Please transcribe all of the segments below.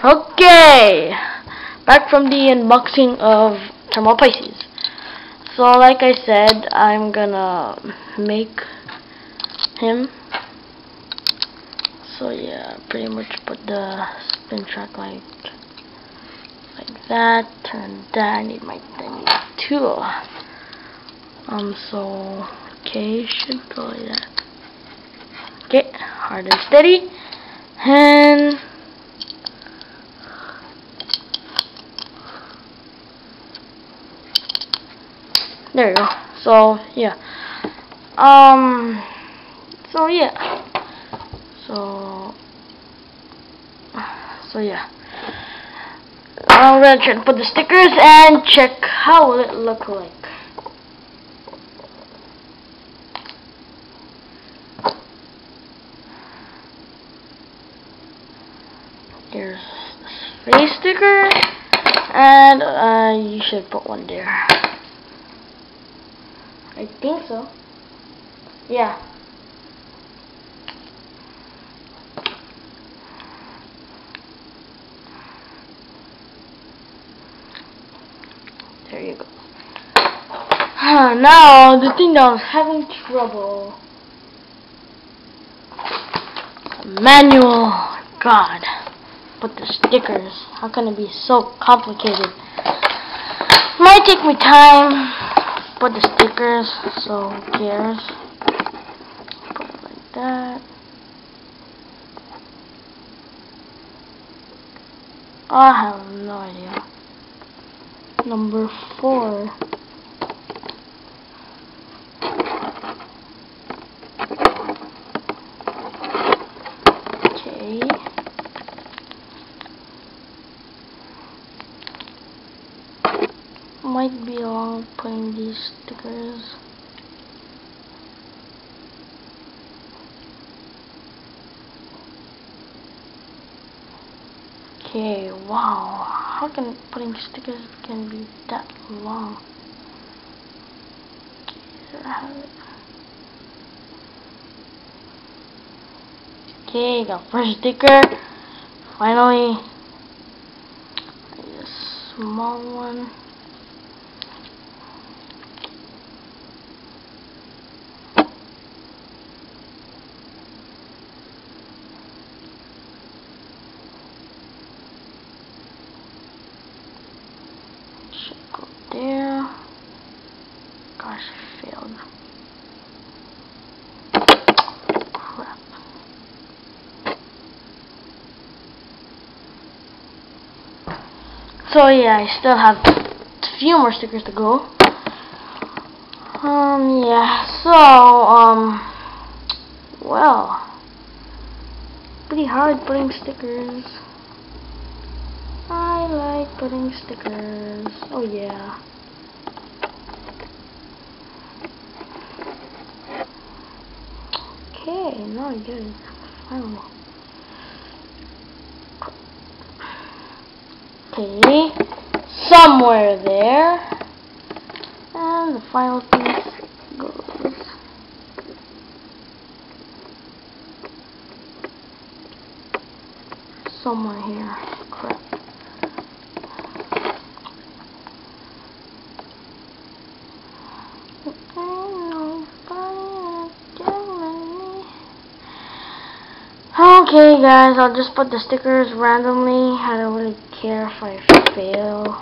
Okay, back from the unboxing of Thermal Pisces. So like I said, I'm gonna make him. So yeah, pretty much put the spin track like that, turn that. I need a tool. So okay, should go like that. Okay, hard and steady, and there you go. So yeah. So yeah. So yeah. I'm gonna try to put the stickers and check how will it look like. Here's the face sticker, and you should put one there. I think so. Yeah. There you go. Now, the thing that I was having trouble. Manual. God. Put the stickers. How can it be so complicated? Might take me time. Put the stickers. So, who cares? Put it like that. I have no idea. Number 4. Okay. Might be long putting these stickers. Okay, wow. How can putting stickers can be that long? Okay, got first sticker. Finally, a small one. Should go there. Gosh, I failed. Crap. So yeah, I still have a few more stickers to go. Yeah, so, well, pretty hard putting stickers. I like putting stickers. Oh yeah. Okay, now I get it. Final. Okay, somewhere there. And the final piece goes somewhere here. Crap. Okay guys, I'll just put the stickers randomly. I don't really care if I fail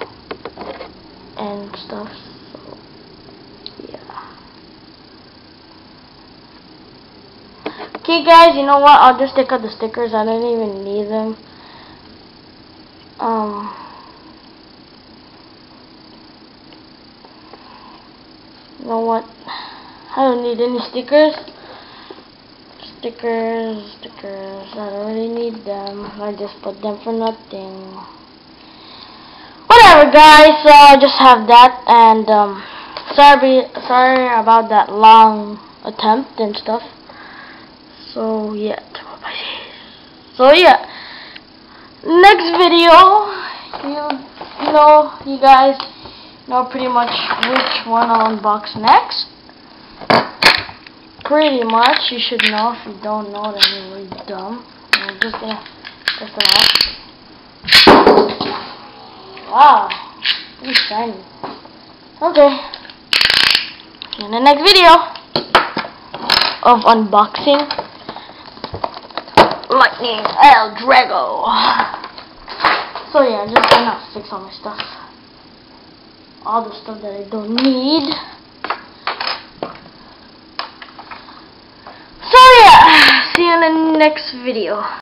and stuff. So yeah. Okay guys, you know what? I'll just take out the stickers. I don't even need them. You know what? I don't need any stickers. Stickers. I don't really need them. I just put them for nothing. Whatever, guys. So I just have that, and sorry about that long attempt and stuff. So yeah. So yeah. Next video, you guys know pretty much which one I'll unbox next. Pretty much, you should know. If you don't know, then you're really dumb. I'm just gonna press it off. Wow. It's shiny. Okay. See you in the next video of unboxing Lightning El Drago. So yeah, I'm just gonna fix all my stuff. All the stuff that I don't need. So yeah, see you in the next video.